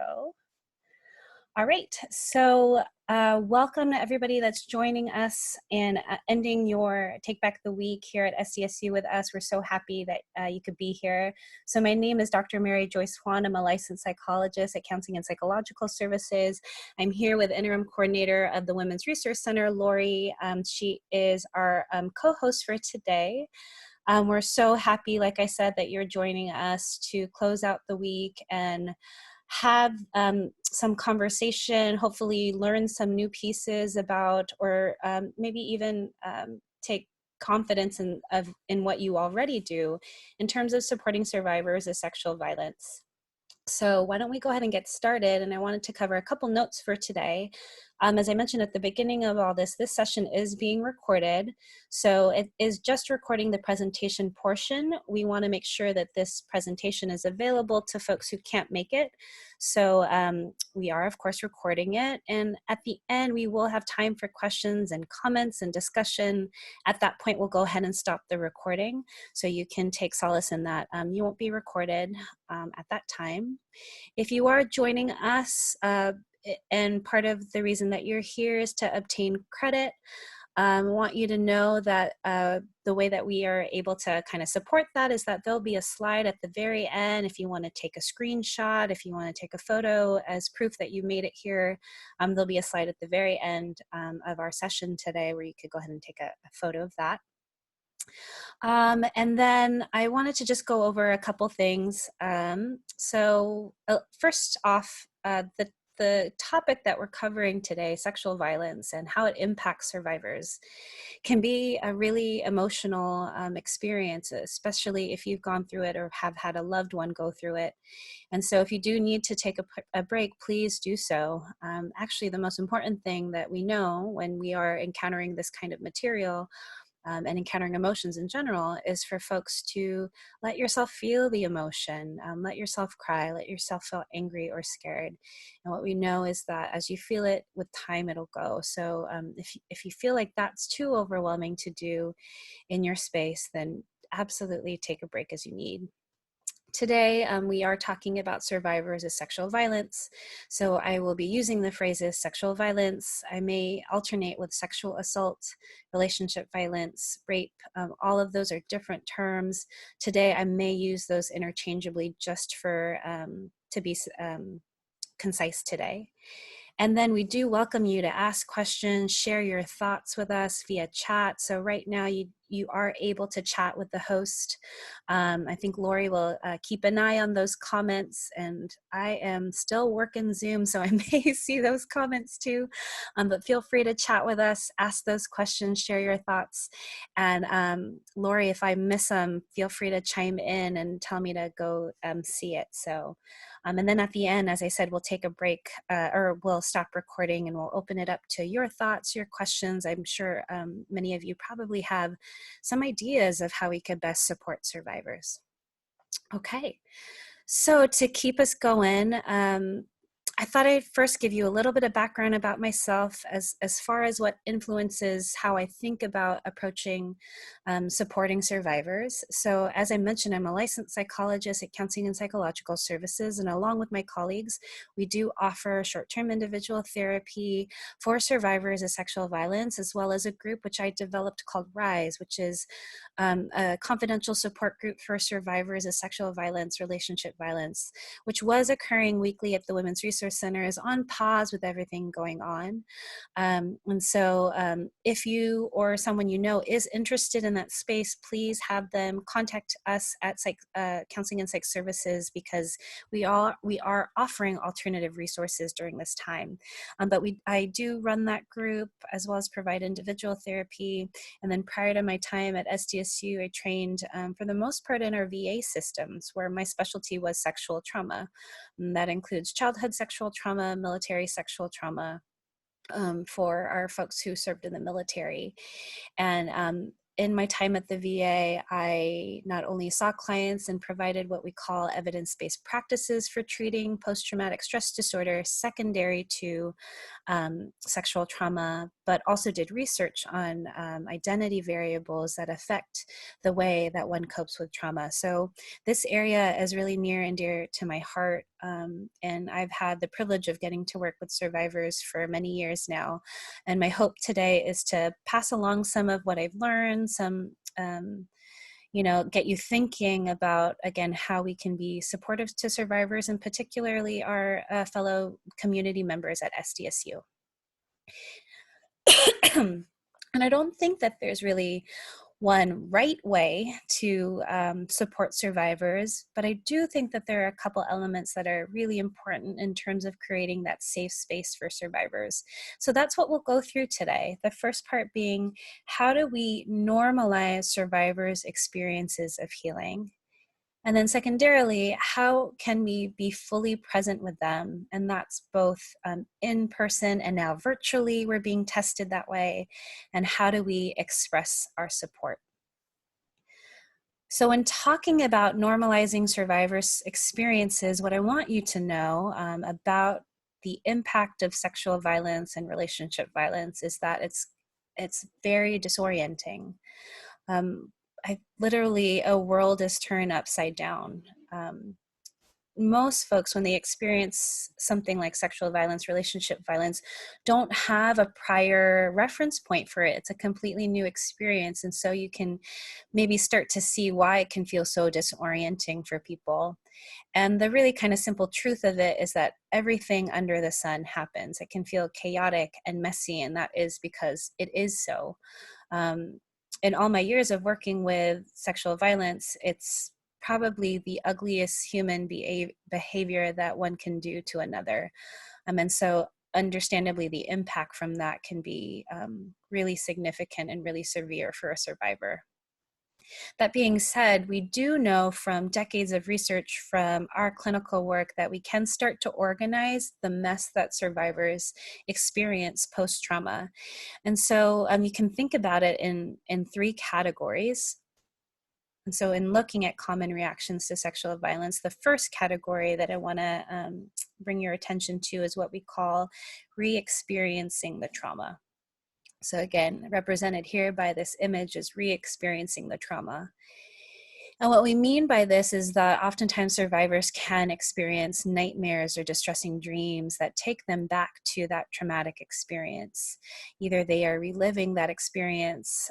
go. All right, so welcome to everybody that's joining us and ending your Take Back the Week here at SDSU with us. We're so happy that you could be here. So my name is Dr. Mary Joyce Hwan. I'm a licensed psychologist at Counseling and Psychological Services. I'm here with interim coordinator of the Women's Resource Center, Lori. She is our co-host for today. We're so happy, like I said, that you're joining us to close out the week and have some conversation, hopefully learn some new pieces about, or maybe even take confidence in what you already do in terms of supporting survivors of sexual violence. So why don't we go ahead and get started? And I wanted to cover a couple notes for today. As I mentioned at the beginning of all this session is being recorded. So it is just recording the presentation portion. We want to make sure that this presentation is available to folks who can't make it. So we are, of course, recording it. And at the end, we will have time for questions and comments and discussion. At that point, we'll go ahead and stop the recording. So you can take solace in that. You won't be recorded at that time. If you are joining us, and part of the reason that you're here is to obtain credit, I want you to know that the way that we are able to kind of support that is that there'll be a slide at the very end if you want to take a screenshot, if you want to take a photo as proof that you made it here. There'll be a slide at the very end of our session today where you could go ahead and take a photo of that. And then I wanted to just go over a couple things. First off, the topic that we're covering today, sexual violence and how it impacts survivors, can be a really emotional experience, especially if you've gone through it or have had a loved one go through it. And so if you do need to take a break, please do so. Actually, the most important thing that we know when we are encountering this kind of material and encountering emotions in general is for folks to let yourself feel the emotion, let yourself cry, let yourself feel angry or scared. And what we know is that as you feel it with time, it'll go. So if you feel like that's too overwhelming to do in your space, then absolutely take a break as you need. Today, we are talking about survivors of sexual violence. So I will be using the phrases sexual violence. I may alternate with sexual assault, relationship violence, rape. All of those are different terms. Today, I may use those interchangeably just for to be concise today. And then we do welcome you to ask questions, share your thoughts with us via chat. So right now you are able to chat with the host. I think Lori will keep an eye on those comments, and I am still working Zoom, so I may see those comments too. But feel free to chat with us, ask those questions, share your thoughts. And Lori, if I miss them, feel free to chime in and tell me to go see it. So, and then at the end, as I said, we'll take a break or we'll stop recording and we'll open it up to your thoughts, your questions. I'm sure many of you probably have some ideas of how we could best support survivors. Okay, so to keep us going, I thought I'd first give you a little bit of background about myself as far as what influences how I think about approaching supporting survivors. So as I mentioned, I'm a licensed psychologist at Counseling and Psychological Services, and along with my colleagues, we do offer short-term individual therapy for survivors of sexual violence, as well as a group which I developed called RISE, which is a confidential support group for survivors of sexual violence, relationship violence, which was occurring weekly at the Women's Resource Center, is on pause with everything going on. And so if you or someone you know is interested in that space, please have them contact us at Counseling and Psych Services, because we are offering alternative resources during this time. But I do run that group as well as provide individual therapy. And then prior to my time at SDSU, I trained for the most part in our VA systems, where my specialty was sexual trauma. And that includes childhood sexual trauma, military sexual trauma, for our folks who served in the military. And in my time at the VA, I not only saw clients and provided what we call evidence-based practices for treating post-traumatic stress disorder secondary to sexual trauma, but also did research on identity variables that affect the way that one copes with trauma. So this area is really near and dear to my heart. And I've had the privilege of getting to work with survivors for many years now. And my hope today is to pass along some of what I've learned, some get you thinking about, again, how we can be supportive to survivors, and particularly our fellow community members at SDSU. And I don't think that there's really one right way to support survivors, but I do think that there are a couple elements that are really important in terms of creating that safe space for survivors. So that's what we'll go through today. The first part being, how do we normalize survivors' experiences of healing? And then secondarily, how can we be fully present with them? And that's both in person and now virtually, we're being tested that way. And how do we express our support? So when talking about normalizing survivors' experiences, what I want you to know about the impact of sexual violence and relationship violence is that it's very disorienting. Um, Literally, a world is turned upside down. Most folks, when they experience something like sexual violence, relationship violence, don't have a prior reference point for it. It's a completely new experience. And so you can maybe start to see why it can feel so disorienting for people. And the really kind of simple truth of it is that everything under the sun happens. It can feel chaotic and messy, and that is because it is so. In all my years of working with sexual violence, it's probably the ugliest human behavior that one can do to another. And so understandably, the impact from that can be really significant and really severe for a survivor. That being said, we do know from decades of research from our clinical work that we can start to organize the mess that survivors experience post-trauma. And so you can think about it in three categories. And so in looking at common reactions to sexual violence, the first category that I want to bring your attention to is what we call re-experiencing the trauma. So again, represented here by this image is re-experiencing the trauma. And what we mean by this is that oftentimes survivors can experience nightmares or distressing dreams that take them back to that traumatic experience. Either they are reliving that experience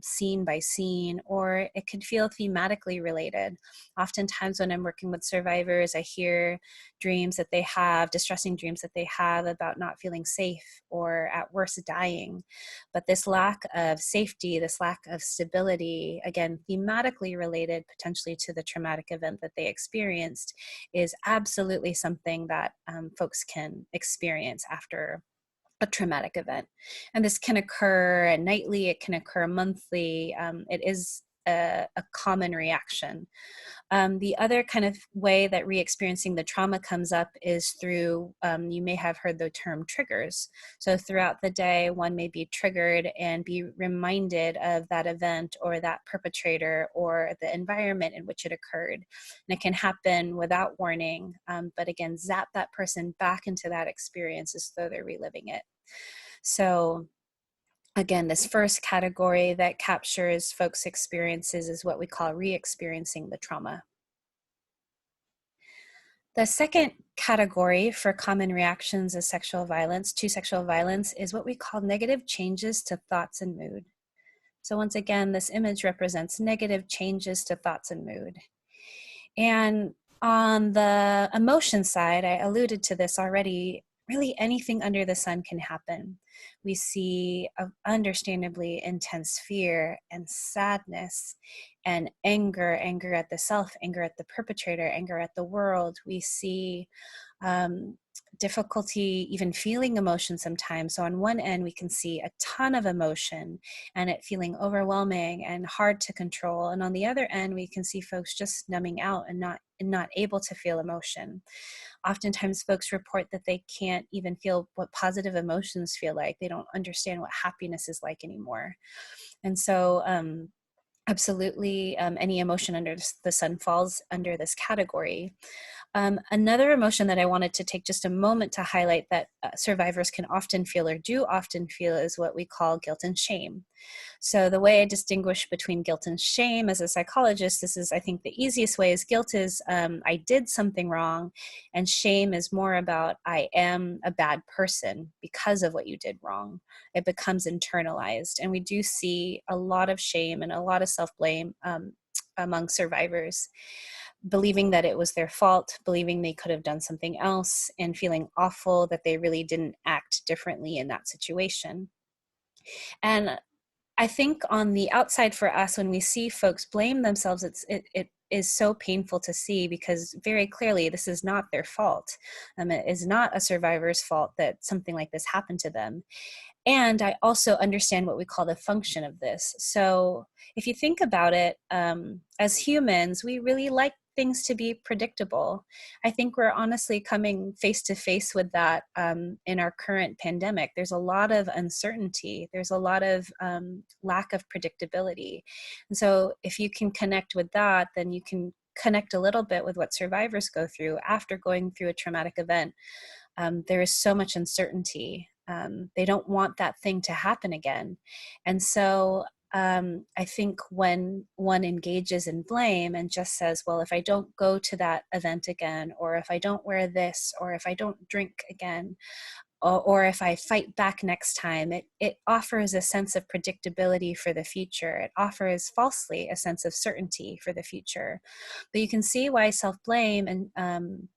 scene by scene, or it could feel thematically related. Oftentimes when I'm working with survivors, I hear dreams that they have, distressing dreams that they have about not feeling safe or at worst dying. But this lack of safety, this lack of stability, again, thematically related potentially to the traumatic event that they experienced, is absolutely something that folks can experience after a traumatic event. And this can occur nightly, it can occur monthly. It is a common reaction. The other kind of way that re-experiencing the trauma comes up is through, you may have heard the term triggers. So throughout the day, one may be triggered and be reminded of that event or that perpetrator or the environment in which it occurred. And it can happen without warning, but again, zap that person back into that experience as though they're reliving it. So again, this first category that captures folks' experiences is what we call re-experiencing the trauma. The second category for common reactions to sexual violence is what we call negative changes to thoughts and mood. So once again, this image represents negative changes to thoughts and mood. And on the emotion side, I alluded to this already, really anything under the sun can happen. We see understandably intense fear and sadness and anger at the self, anger at the perpetrator, anger at the world. We see difficulty even feeling emotion sometimes. So on one end, we can see a ton of emotion and it feeling overwhelming and hard to control. And on the other end, we can see folks just numbing out and not able to feel emotion. Oftentimes folks report that they can't even feel what positive emotions feel like. They don't understand what happiness is like anymore. And so absolutely, any emotion under the sun falls under this category. Another emotion that I wanted to take just a moment to highlight that survivors can often feel or do often feel is what we call guilt and shame. So the way I distinguish between guilt and shame as a psychologist, this is, I think, the easiest way is guilt is I did something wrong, and shame is more about I am a bad person because of what you did wrong. It becomes internalized, and we do see a lot of shame and a lot of self-blame among survivors, believing that it was their fault, believing they could have done something else, and feeling awful that they really didn't act differently in that situation. And I think on the outside for us, when we see folks blame themselves, it is so painful to see because very clearly this is not their fault. It is not a survivor's fault that something like this happened to them. And I also understand what we call the function of this. So if you think about it, as humans, we really like things to be predictable. I think we're honestly coming face to face with that in our current pandemic. There's a lot of uncertainty. There's a lot of lack of predictability. And so if you can connect with that, then you can connect a little bit with what survivors go through after going through a traumatic event. There is so much uncertainty. They don't want that thing to happen again. And so I think when one engages in blame and just says, well, if I don't go to that event again, or if I don't wear this, or if I don't drink again, or if I fight back next time, it offers a sense of predictability for the future. It offers falsely a sense of certainty for the future. But you can see why self-blame and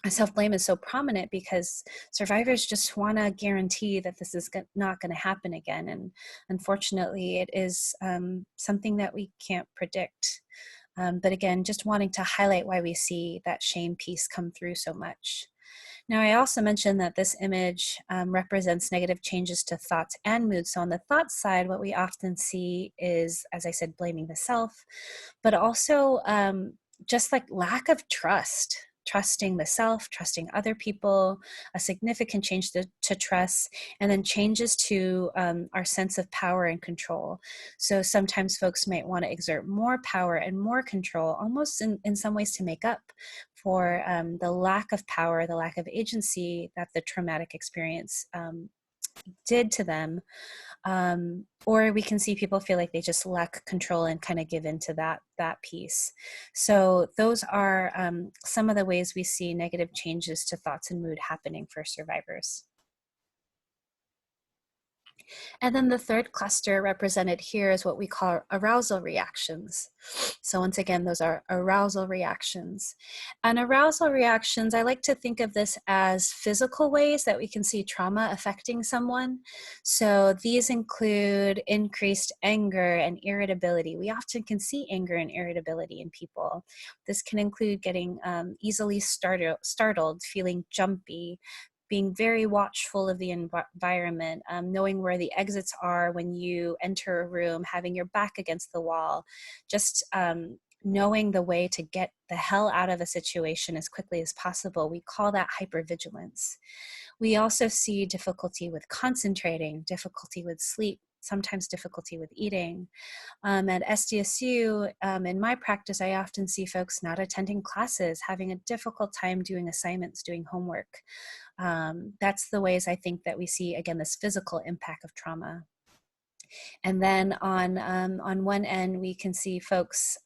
self-blame is so prominent because survivors just want to guarantee that this is not going to happen again. And unfortunately, it is something that we can't predict. But again, just wanting to highlight why we see that shame piece come through so much. Now, I also mentioned that this image represents negative changes to thoughts and moods. So on the thoughts side, what we often see is, as I said, blaming the self, but also just like lack of trust, trusting the self, trusting other people, a significant change to trust, and then changes to our sense of power and control. So sometimes folks might want to exert more power and more control, almost in some ways to make up for the lack of power, the lack of agency that the traumatic experience did to them. Or we can see people feel like they just lack control and kind of give into that piece. So those are some of the ways we see negative changes to thoughts and mood happening for survivors. And then the third cluster represented here is what we call arousal reactions. So once again, those are arousal reactions. And arousal reactions, I like to think of this as physical ways that we can see trauma affecting someone. So these include increased anger and irritability. We often can see anger and irritability in people. This can include getting easily startled, feeling jumpy, being very watchful of the environment, knowing where the exits are when you enter a room, having your back against the wall, just knowing the way to get the hell out of a situation as quickly as possible. We call that hypervigilance. We also see difficulty with concentrating, difficulty with sleep, sometimes difficulty with eating. At SDSU, in my practice, I often see folks not attending classes, having a difficult time doing assignments, doing homework. That's the ways I think that we see, again, this physical impact of trauma. And then on one end, we can see folks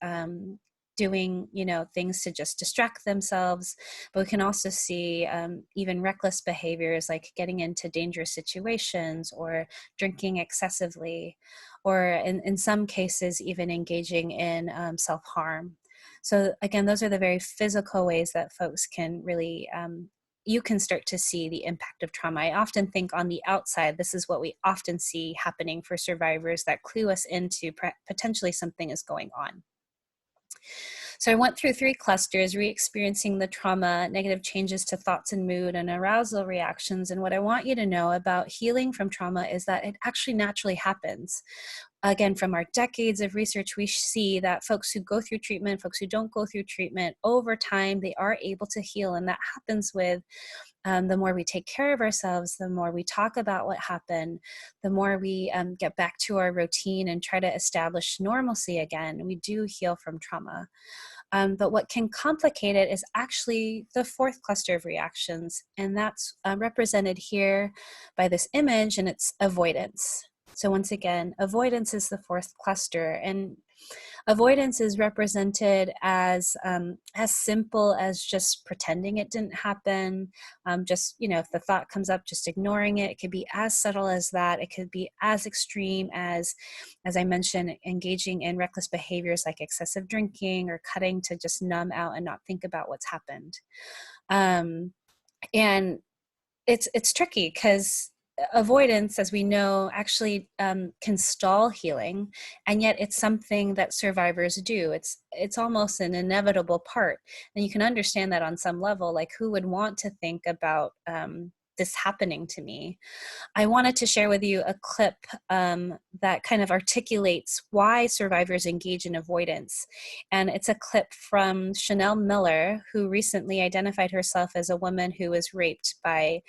doing, things to just distract themselves, but we can also see even reckless behaviors like getting into dangerous situations or drinking excessively, or in some cases, even engaging in self-harm. So again, those are the very physical ways that folks can really you can start to see the impact of trauma. I often think on the outside, this is what we often see happening for survivors that clue us into potentially something is going on. So I went through 3 clusters: re-experiencing the trauma, negative changes to thoughts and mood, and arousal reactions. And what I want you to know about healing from trauma is that it actually naturally happens. Again, from our decades of research, we see that folks who go through treatment, folks who don't go through treatment, over time, they are able to heal. And that happens with the more we take care of ourselves, the more we talk about what happened, the more we get back to our routine and try to establish normalcy again. We do heal from trauma. But what can complicate it is actually the 4th cluster of reactions, and that's represented here by this image, and it's avoidance. So once again, avoidance is the 4th cluster, and avoidance is represented as simple as just pretending it didn't happen. Just, if the thought comes up, just ignoring it. It could be as subtle as that. It could be as extreme as I mentioned, engaging in reckless behaviors like excessive drinking or cutting to just numb out and not think about what's happened. And it's tricky because avoidance, as we know, actually can stall healing, and yet it's something that survivors do. It's almost an inevitable part, and you can understand that on some level. Like, who would want to think about this happening to me? I wanted to share with you a clip that kind of articulates why survivors engage in avoidance. And it's a clip from Chanel Miller, who recently identified herself as a woman who was raped by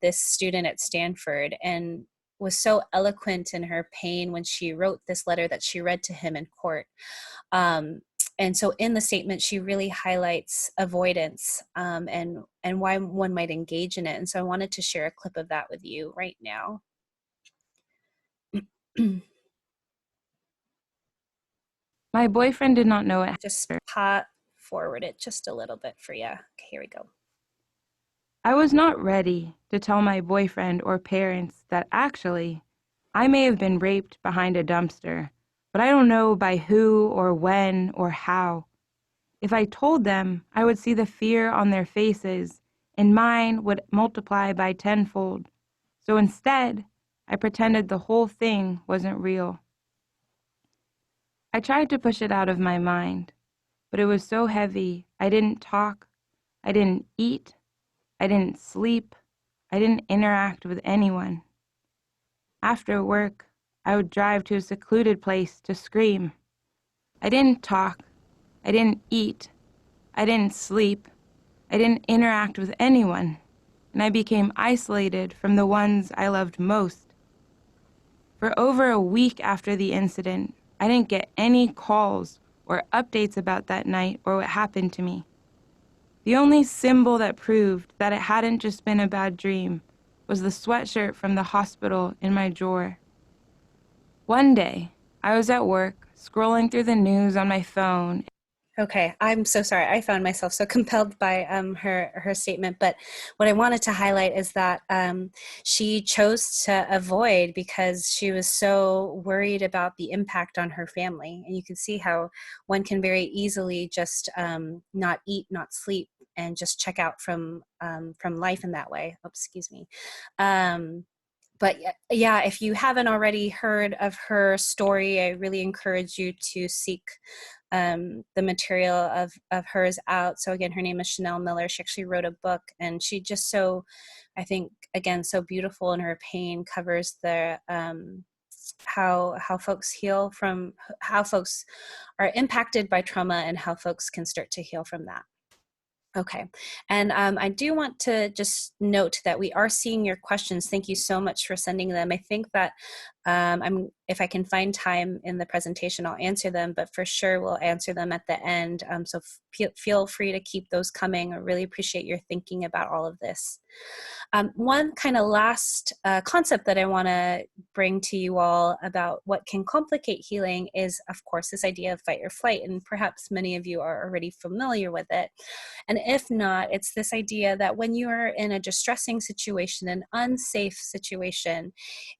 this student at Stanford, and was so eloquent in her pain when she wrote this letter that she read to him in court. And so in the statement, she really highlights avoidance and why one might engage in it. And so I wanted to share a clip of that with you right now. My boyfriend did not know it. Just forward it just a little bit for you. Okay, here we go. I was not ready to tell my boyfriend or parents that actually I may have been raped behind a dumpster, but I don't know by who or when or how. If I told them, I would see the fear on their faces, and mine would multiply by tenfold. So instead, I pretended the whole thing wasn't real. I tried to push it out of my mind, but it was so heavy. I didn't talk, I didn't eat, I didn't sleep, I didn't interact with anyone. After work, I would drive to a secluded place to scream. I didn't talk, I didn't eat, I didn't sleep, I didn't interact with anyone, and I became isolated from the ones I loved most. For over a week after the incident, I didn't get any calls or updates about that night or what happened to me. The only symbol that proved that it hadn't just been a bad dream was the sweatshirt from the hospital in my drawer. One day, I was at work, scrolling through the news on my phone. Okay, I'm so sorry. I found myself so compelled by her statement, but what I wanted to highlight is that she chose to avoid because she was so worried about the impact on her family. And you can see how one can very easily just not eat, not sleep, and just check out from life in that way. Oops, excuse me. But yeah, if you haven't already heard of her story, I really encourage you to seek the material of hers out. So again, her name is Chanel Miller. She actually wrote a book, and she just so, I think, again, so beautiful in her pain, covers the how folks heal from, how folks are impacted by trauma, and how folks can start to heal from that. Okay, and I do want to just note that we are seeing your questions. Thank you so much for sending them. I think that if I can find time in the presentation, I'll answer them, but for sure we'll answer them at the end. So feel free to keep those coming. I really appreciate your thinking about all of this. One kind of last concept that I want to bring to you all about what can complicate healing is, of course, this idea of fight or flight, and perhaps many of you are already familiar with it. And if not, it's this idea that when you are in a distressing situation, an unsafe situation,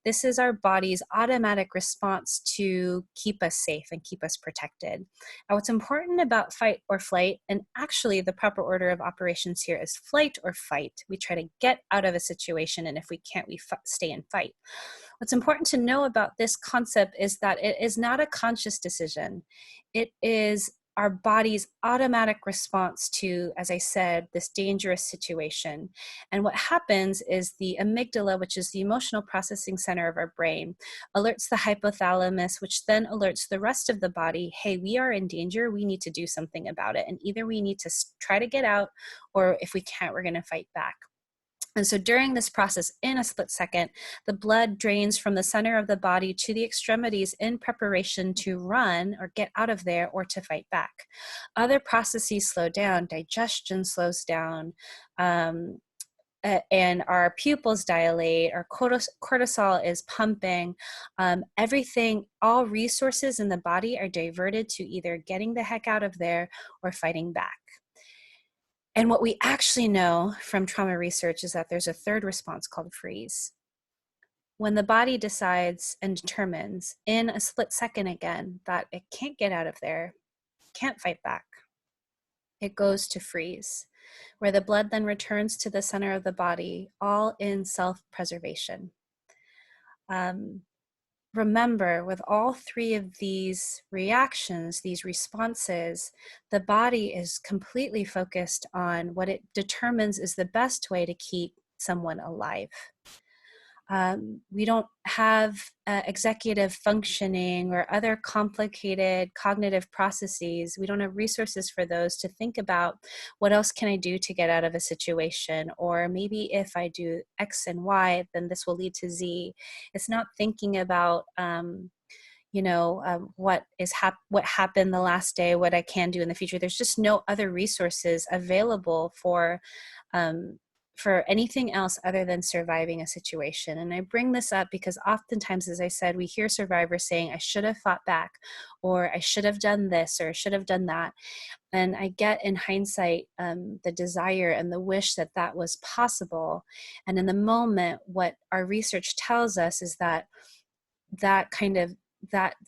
this is our body's automatic response to keep us safe and keep us protected. Now, what's important about fight or flight, and actually the proper order of operations here is flight or fight. We try to get out of a situation, and if we can't, we stay and fight. What's important to know about this concept is that it is not a conscious decision. It is our body's automatic response to, as I said, this dangerous situation. And what happens is the amygdala, which is the emotional processing center of our brain, alerts the hypothalamus, which then alerts the rest of the body, hey, we are in danger, we need to do something about it. And either we need to try to get out, or if we can't, we're going to fight back. And so during this process, in a split second, the blood drains from the center of the body to the extremities in preparation to run or get out of there or to fight back. Other processes slow down, digestion slows down, and our pupils dilate, our cortisol is pumping. Everything, all resources in the body are diverted to either getting the heck out of there or fighting back. And what we actually know from trauma research is that there's a third response called freeze. When the body decides and determines in a split second again that it can't get out of there, can't fight back, it goes to freeze, where the blood then returns to the center of the body, all in self-preservation. Remember, with all three of these reactions, these responses, the body is completely focused on what it determines is the best way to keep someone alive. We don't have executive functioning or other complicated cognitive processes. We don't have resources for those to think about what else can I do to get out of a situation, or maybe if I do X and Y, then this will lead to Z. It's not thinking about what happened the last day, what I can do in the future. There's just no other resources available for anything else other than surviving a situation. And I bring this up because oftentimes, as I said, we hear survivors saying, I should have fought back, or I should have done this, or I should have done that. And I get in hindsight the desire and the wish that that was possible. And in the moment, what our research tells us is that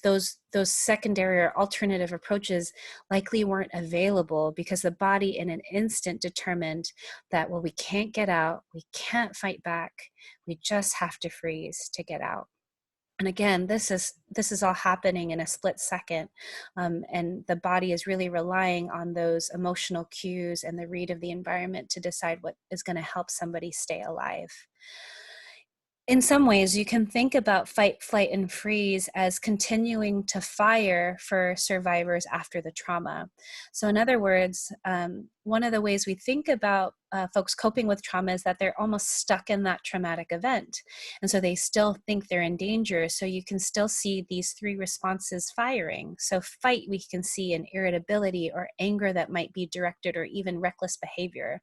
those secondary or alternative approaches likely weren't available because the body in an instant determined that, well, we can't get out, we can't fight back, we just have to freeze to get out. And again, this is all happening in a split second, and the body is really relying on those emotional cues and the read of the environment to decide what is going to help somebody stay alive. In some ways, you can think about fight, flight, and freeze as continuing to fire for survivors after the trauma. So in other words, one of the ways we think about folks coping with trauma is that they're almost stuck in that traumatic event. And so they still think they're in danger. So you can still see these three responses firing. So fight, we can see in irritability or anger that might be directed, or even reckless behavior.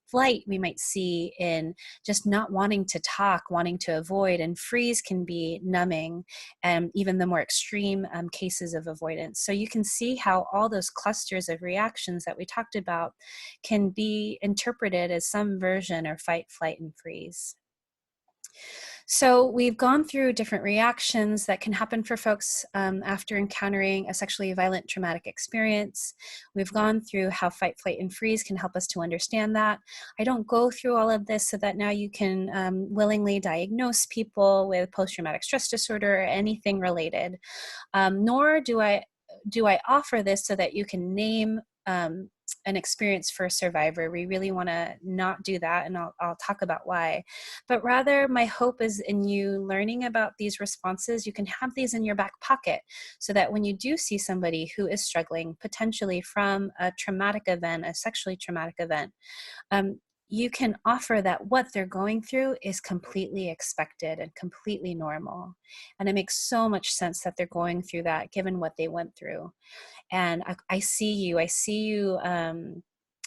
Flight, we might see in just not wanting to talk, wanting to avoid, and freeze can be numbing, and even the more extreme cases of avoidance. So you can see how all those clusters of reactions that we talked about can be interpreted as some version of fight, flight, and freeze. So we've gone through different reactions that can happen for folks after encountering a sexually violent traumatic experience. We've gone through how fight, flight, and freeze can help us to understand that. I don't go through all of this so that now you can willingly diagnose people with post-traumatic stress disorder or anything related, nor do I offer this so that you can name an experience for a survivor. We really want to not do that, and I'll talk about why. But rather, my hope is in you learning about these responses. You can have these in your back pocket so that when you do see somebody who is struggling, potentially from a traumatic event, a sexually traumatic event, you can offer that what they're going through is completely expected and completely normal. And it makes so much sense that they're going through that given what they went through. And I see you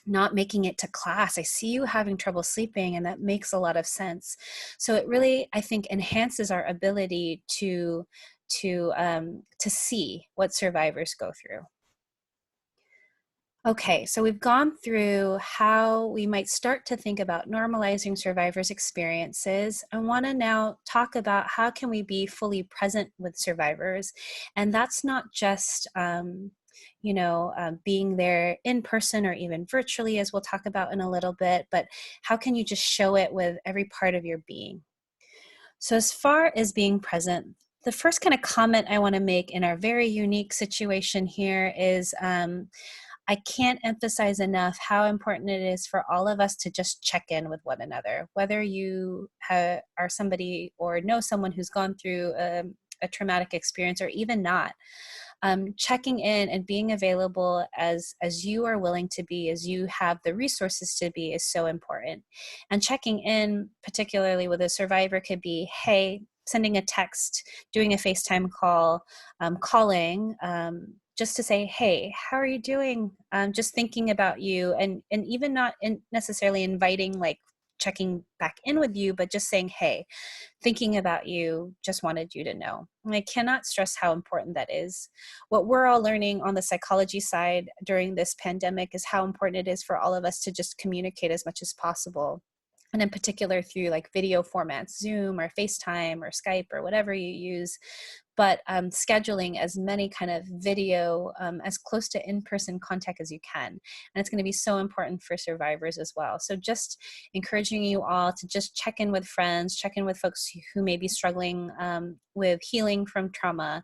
not making it to class. I see you having trouble sleeping, and that makes a lot of sense. So it really, I think, enhances our ability to see what survivors go through. Okay, so we've gone through how we might start to think about normalizing survivors' experiences. I want to now talk about how can we be fully present with survivors. And that's not just, being there in person or even virtually, as we'll talk about in a little bit, but how can you just show it with every part of your being? So as far as being present, the first kind of comment I want to make in our very unique situation here is I can't emphasize enough how important it is for all of us to just check in with one another, whether you are somebody or know someone who's gone through a traumatic experience or even not. Checking in and being available as you are willing to be, as you have the resources to be, is so important. And checking in, particularly with a survivor, could be, hey, sending a text, doing a FaceTime call, calling, just to say, hey, how are you doing? Just thinking about you, and even not necessarily inviting, like checking back in with you, but just saying, hey, thinking about you, just wanted you to know. And I cannot stress how important that is. What we're all learning on the psychology side during this pandemic is how important it is for all of us to just communicate as much as possible. And in particular through like video formats, Zoom or FaceTime or Skype or whatever you use, but scheduling as many kind of video, as close to in-person contact as you can. And it's going to be so important for survivors as well. So just encouraging you all to just check in with friends, check in with folks who may be struggling with healing from trauma.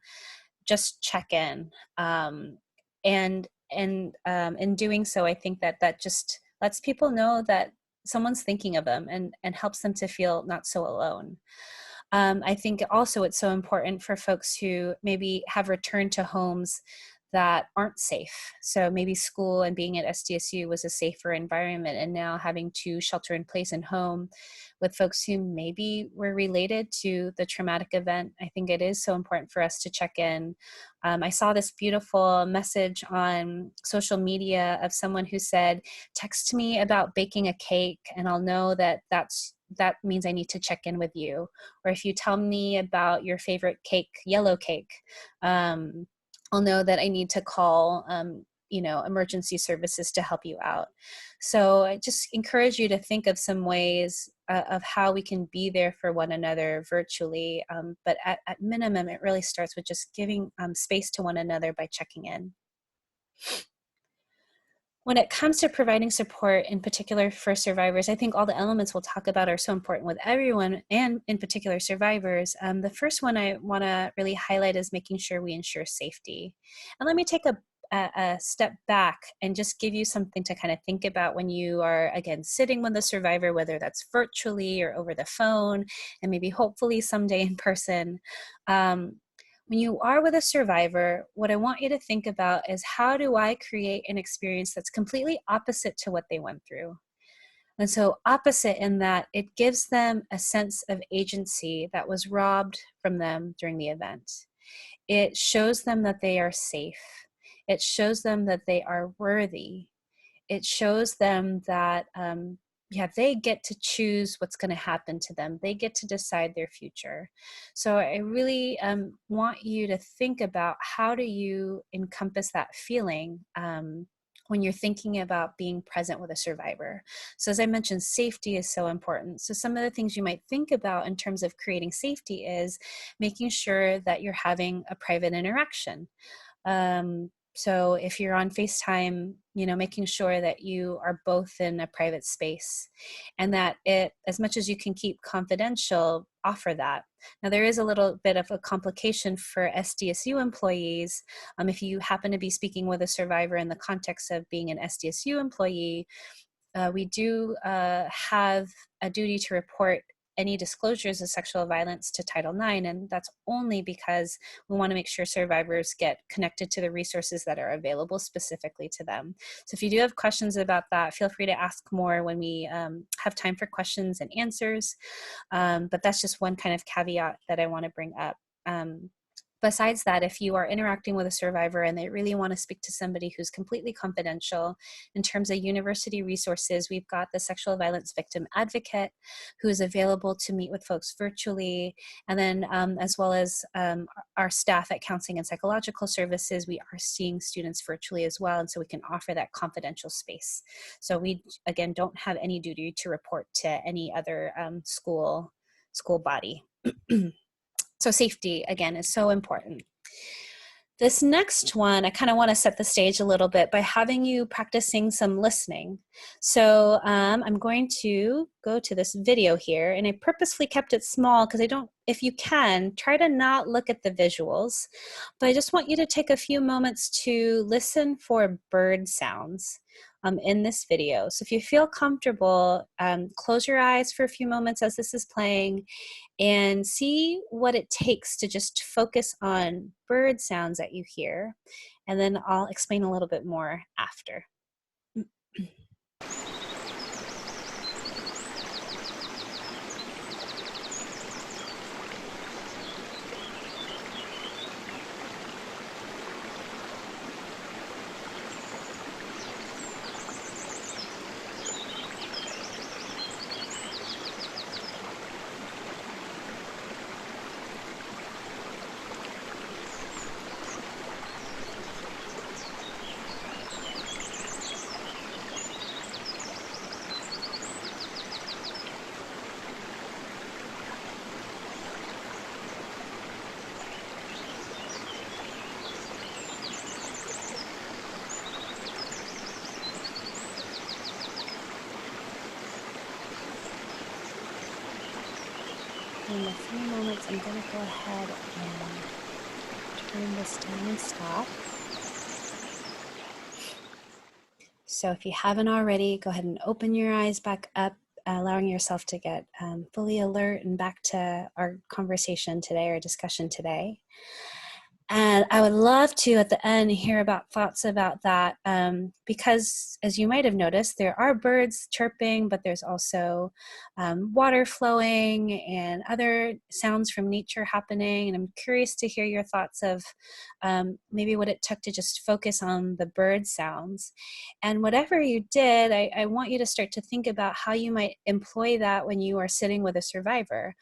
Just check in. And in doing so, I think that just lets people know that someone's thinking of them, and helps them to feel not so alone. I think also it's so important for folks who maybe have returned to homes that aren't safe. So maybe school and being at SDSU was a safer environment, and now having to shelter in place and home with folks who maybe were related to the traumatic event. I think it is so important for us to check in. I saw this beautiful message on social media of someone who said, text me about baking a cake and I'll know that means I need to check in with you. Or if you tell me about your favorite cake, yellow cake, I'll know that I need to call, emergency services to help you out. So I just encourage you to think of some ways of how we can be there for one another virtually. But at minimum, it really starts with just giving space to one another by checking in. When it comes to providing support, in particular for survivors, I think all the elements we'll talk about are so important with everyone, and in particular survivors. The first one I want to really highlight is making sure we ensure safety. And let me take a step back and just give you something to kind of think about when you are, again, sitting with a survivor, whether that's virtually or over the phone, and maybe hopefully someday in person. When you are with a survivor, what I want you to think about is, how do I create an experience that's completely opposite to what they went through? And so opposite in that it gives them a sense of agency that was robbed from them during the event. It shows them that they are safe. It shows them that they are worthy. It shows them that, they get to choose what's going to happen to them. They get to decide their future. So I really want you to think about, how do you encompass that feeling when you're thinking about being present with a survivor. So as I mentioned, safety is so important. So some of the things you might think about in terms of creating safety is making sure that you're having a private interaction. So if you're on FaceTime, making sure that you are both in a private space, and that it, as much as you can keep confidential, offer that. Now, there is a little bit of a complication for SDSU employees. If you happen to be speaking with a survivor in the context of being an SDSU employee, we do have a duty to report any disclosures of sexual violence to Title IX, and that's only because we want to make sure survivors get connected to the resources that are available specifically to them. So if you do have questions about that, feel free to ask more when we have time for questions and answers. But that's just one kind of caveat that I want to bring up. Besides that, if you are interacting with a survivor and they really want to speak to somebody who's completely confidential, in terms of university resources, we've got the Sexual Violence Victim Advocate, who is available to meet with folks virtually. And then as well as our staff at Counseling and Psychological Services, we are seeing students virtually as well. And so we can offer that confidential space. So we, again, don't have any duty to report to any other school body. So safety, again, is so important. This next one, I kind of want to set the stage a little bit by having you practicing some listening. So I'm going to go to this video here, and I purposefully kept it small because I don't, if you can, try to not look at the visuals, but I just want you to take a few moments to listen for bird sounds in this video. So if you feel comfortable, close your eyes for a few moments as this is playing, and see what it takes to just focus on bird sounds that you hear. And then I'll explain a little bit more after. In a few moments, I'm going to go ahead and turn this down and stop. So if you haven't already, go ahead and open your eyes back up, allowing yourself to get fully alert and back to our conversation today, our discussion today. And I would love to, at the end, hear about thoughts about that, because as you might have noticed, there are birds chirping, but there's also water flowing and other sounds from nature happening. And I'm curious to hear your thoughts of maybe what it took to just focus on the bird sounds. And whatever you did, I want you to start to think about how you might employ that when you are sitting with a survivor.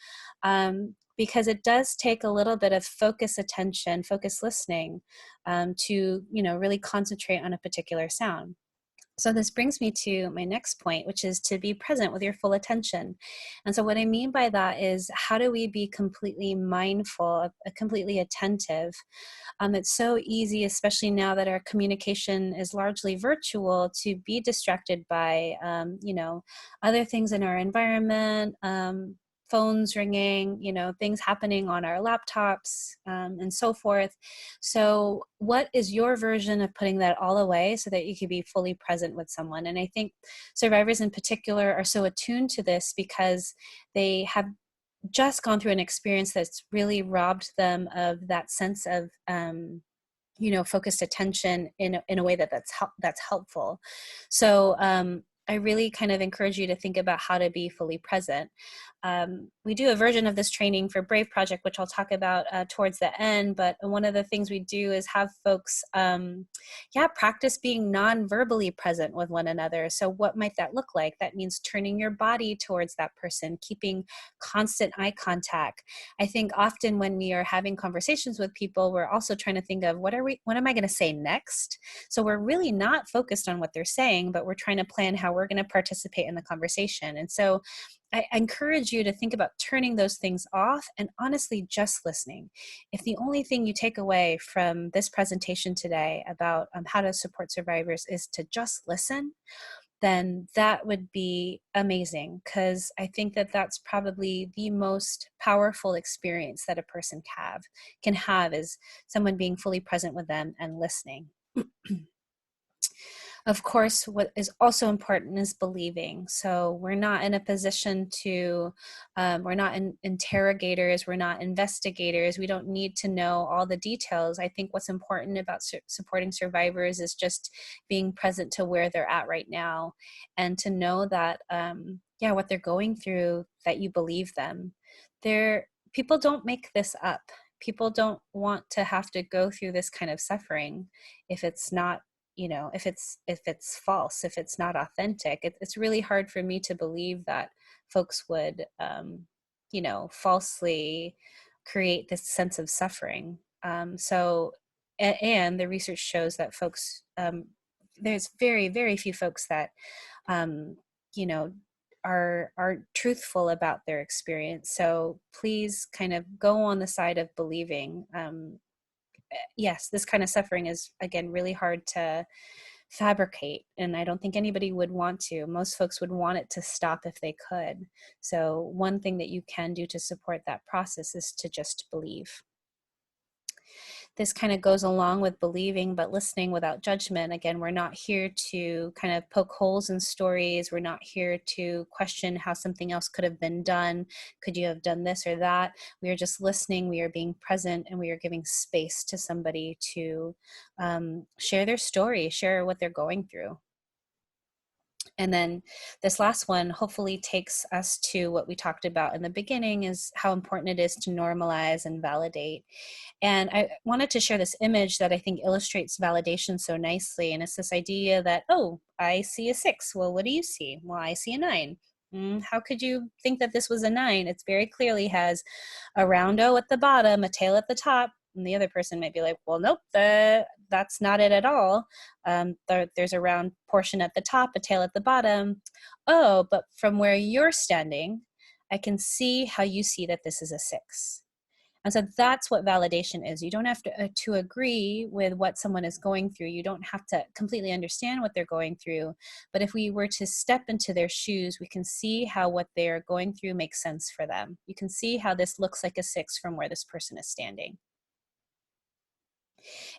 Because it does take a little bit of focus attention, focus listening, to really concentrate on a particular sound. So this brings me to my next point, which is to be present with your full attention. And so what I mean by that is, how do we be completely mindful, completely attentive? It's so easy, especially now that our communication is largely virtual, to be distracted by, other things in our environment, phones ringing, things happening on our laptops, and so forth. So what is your version of putting that all away so that you can be fully present with someone? And I think survivors in particular are so attuned to this because they have just gone through an experience that's really robbed them of that sense of focused attention in a way that's helpful. So I really kind of encourage you to think about how to be fully present. We do a version of this training for Brave Project, which I'll talk about towards the end, but one of the things we do is have folks practice being non-verbally present with one another. So what might that look like? That means turning your body towards that person, keeping constant eye contact. I think often when we are having conversations with people, we're also trying to think of what am I going to say next? So we're really not focused on what they're saying, but we're trying to plan how we're going to participate in the conversation. And so I encourage you to think about turning those things off and honestly just listening. If the only thing you take away from this presentation today about how to support survivors is to just listen, then that would be amazing, because I think that that's probably the most powerful experience that a person can have is someone being fully present with them and listening. Of course, what is also important is believing. So we're not in a position to, we're not interrogators, we're not investigators. We don't need to know all the details. I think what's important about supporting survivors is just being present to where they're at right now, and to know that, what they're going through, that you believe them. People don't make this up. People don't want to have to go through this kind of suffering if it's not, if it's false, if it's not authentic. It's really hard for me to believe that folks would falsely create this sense of suffering. And the research shows that folks, there's very, very few folks that um, you know are truthful about their experience. So please kind of go on the side of believing, yes, this kind of suffering is, again, really hard to fabricate. And I don't think anybody would want to. Most folks would want it to stop if they could. So, one thing that you can do to support that process is to just believe. This kind of goes along with believing, but listening without judgment. Again, we're not here to kind of poke holes in stories. We're not here to question how something else could have been done. Could you have done this or that? We are just listening. We are being present, and we are giving space to somebody to share their story, share what they're going through. And then this last one hopefully takes us to what we talked about in the beginning, is how important it is to normalize and validate. And I wanted to share this image that I think illustrates validation so nicely. And it's this idea that, oh, I see a 6. Well, what do you see? Well, I see a 9. How could you think that this was a 9? It's very clearly has a round O at the bottom, a tail at the top. And the other person might be like, well, nope, that's not it at all. There's a round portion at the top, a tail at the bottom. Oh, but from where you're standing, I can see how you see that this is a 6. And so that's what validation is. You don't have to agree with what someone is going through. You don't have to completely understand what they're going through. But if we were to step into their shoes, we can see how what they're going through makes sense for them. You can see how this looks like a 6 from where this person is standing.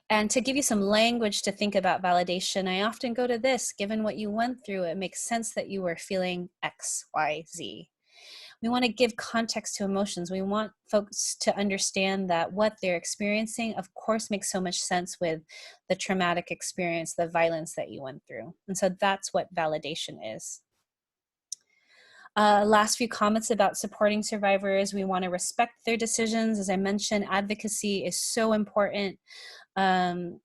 And to give you some language to think about validation, I often go to this: given what you went through, it makes sense that you were feeling X, Y, Z. We want to give context to emotions. We want folks to understand that what they're experiencing, of course, makes so much sense with the traumatic experience, the violence that you went through. And so that's what validation is. Last few comments about supporting survivors. We want to respect their decisions. As I mentioned, advocacy is so important. Um,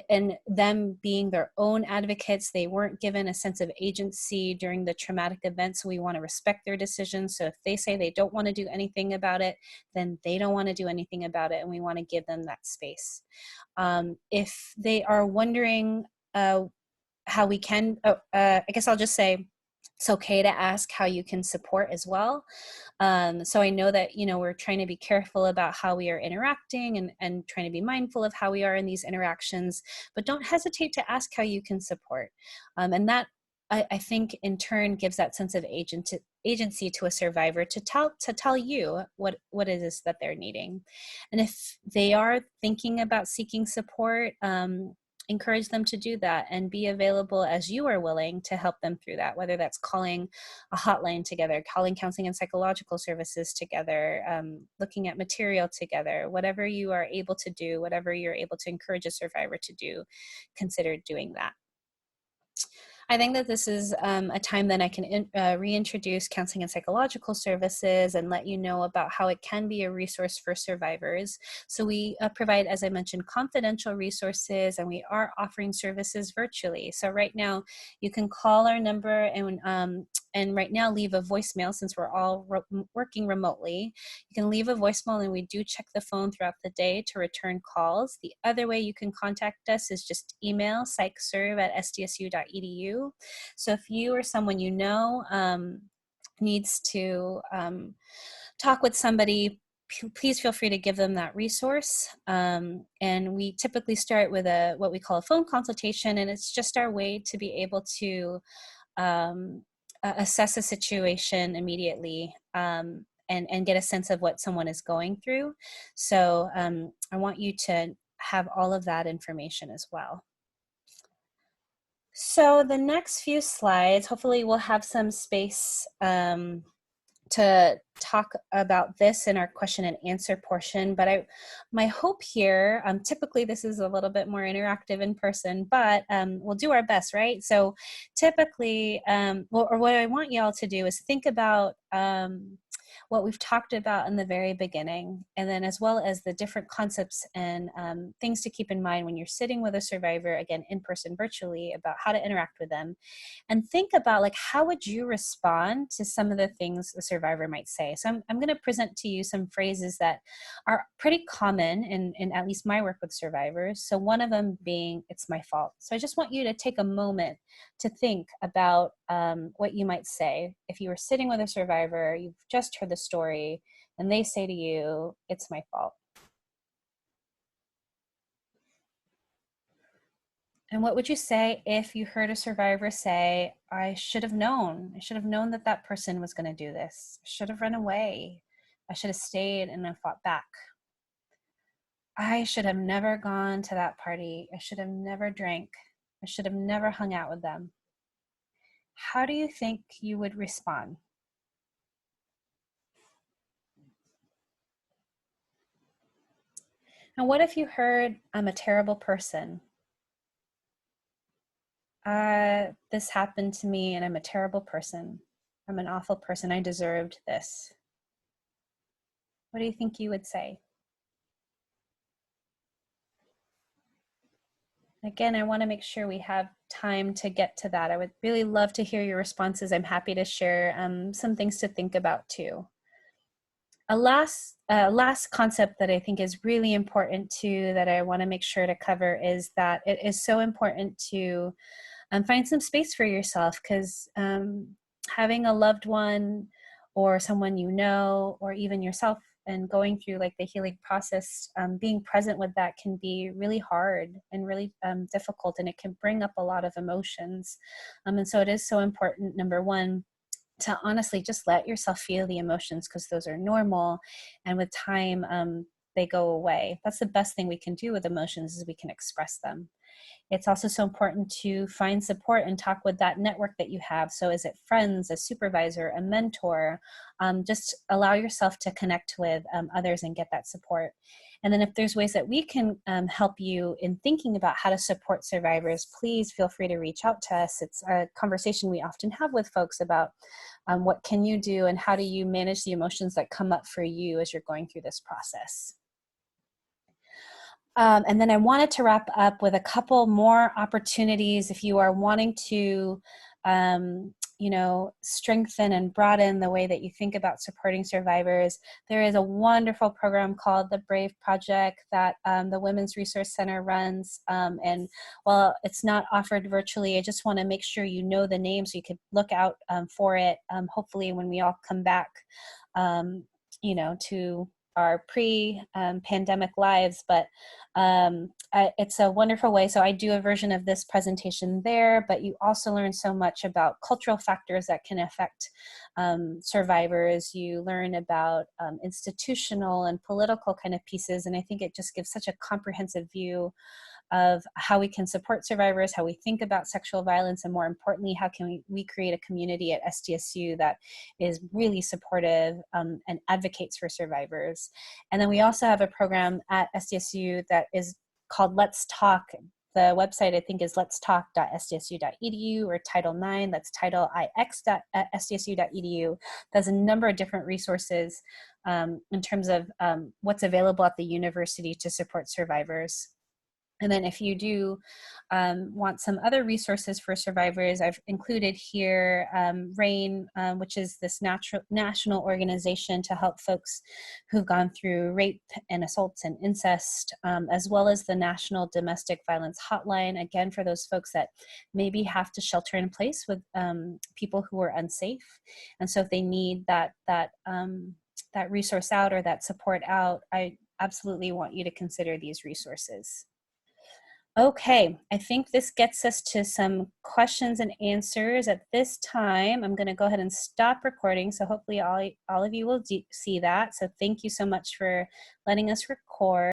and them being their own advocates, they weren't given a sense of agency during the traumatic event, so we want to respect their decisions. So if they say they don't want to do anything about it, then they don't want to do anything about it, and we want to give them that space. If they are wondering how we can, I guess I'll just say, it's okay to ask how you can support as well. So I know that, we're trying to be careful about how we are interacting, and trying to be mindful of how we are in these interactions, but don't hesitate to ask how you can support. And that, I think, in turn gives that sense of agency to a survivor to tell you what it is that they're needing. And if they are thinking about seeking support, encourage them to do that and be available as you are willing to help them through that, whether that's calling a hotline together, calling counseling and psychological services together, looking at material together, whatever you are able to do, whatever you're able to encourage a survivor to do, consider doing that. I think that this is a time that I can reintroduce counseling and psychological services and let you know about how it can be a resource for survivors. So we provide, as I mentioned, confidential resources, and we are offering services virtually. So right now, you can call our number and right now leave a voicemail, since we're all working remotely. You can leave a voicemail, and we do check the phone throughout the day to return calls. The other way you can contact us is just email psychserve@sdsu.edu. So if you or someone you know needs to talk with somebody, please feel free to give them that resource. And we typically start with what we call a phone consultation, and it's just our way to be able to assess a situation immediately, and get a sense of what someone is going through. So I want you to have all of that information as well. So the next few slides, hopefully we'll have some space to talk about this in our question and answer portion. But my hope here, typically this is a little bit more interactive in person, but we'll do our best, right? So typically, or what I want y'all to do is think about what we've talked about in the very beginning, and then as well as the different concepts and things to keep in mind when you're sitting with a survivor, again, in person, virtually, about how to interact with them. And think about, like, how would you respond to some of the things the survivor might say? So I'm going to present to you some phrases that are pretty common in at least my work with survivors. So one of them being, "It's my fault." So I just want you to take a moment to think about what you might say if you were sitting with a survivor, you've just heard the story, and they say to you, "It's my fault." And what would you say if you heard a survivor say, I should have known. I should have known that that person was going to do this. I should have run away. I should have stayed and then fought back. I should have never gone to that party. I should have never drank. I should have never hung out with them. How do you think you would respond? And what if you heard, I'm a terrible person? This happened to me and I'm a terrible person. I'm an awful person. I deserved this. What do you think you would say? Again, I want to make sure we have time to get to that. I would really love to hear your responses. I'm happy to share some things to think about too. A last concept that I think is really important too, that I want to make sure to cover, is that it is so important to find some space for yourself, because having a loved one or someone you know, or even yourself, and going through like the healing process, being present with that can be really hard and really difficult, and it can bring up a lot of emotions. And so it is so important, number one, to honestly just let yourself feel the emotions, because those are normal, and with time they go away. That's the best thing we can do with emotions, is we can express them. It's also so important to find support and talk with that network that you have. So is it friends, a supervisor, a mentor? Just allow yourself to connect with others and get that support. And then if there's ways that we can help you in thinking about how to support survivors, please feel free to reach out to us. It's a conversation we often have with folks about what can you do and how do you manage the emotions that come up for you as you're going through this process. And then I wanted to wrap up with a couple more opportunities if you are wanting to, strengthen and broaden the way that you think about supporting survivors. There is a wonderful program called the Brave Project that the Women's Resource Center runs. And while it's not offered virtually, I just want to make sure you know the name so you could look out for it. Hopefully when we all come back, to our pre-pandemic lives, but it's a wonderful way. So I do a version of this presentation there, but you also learn so much about cultural factors that can affect survivors. You learn about institutional and political kind of pieces, and I think it just gives such a comprehensive view of how we can support survivors, how we think about sexual violence, and more importantly, how can we create a community at SDSU that is really supportive and advocates for survivors. And then we also have a program at SDSU that is called Let's Talk. The website, I think, is letstalk.sdsu.edu, or Title IX, that's titleix.sdsu.edu. There's a number of different resources in terms of what's available at the university to support survivors. And then if you do want some other resources for survivors, I've included here RAIN, which is this national organization to help folks who've gone through rape and assaults and incest, as well as the National Domestic Violence Hotline, again, for those folks that maybe have to shelter in place with people who are unsafe. And so if they need that resource out or that support out, I absolutely want you to consider these resources. Okay, I think this gets us to some questions and answers. At this time, I'm going to go ahead and stop recording, so hopefully all of you will see that. So thank you so much for letting us record.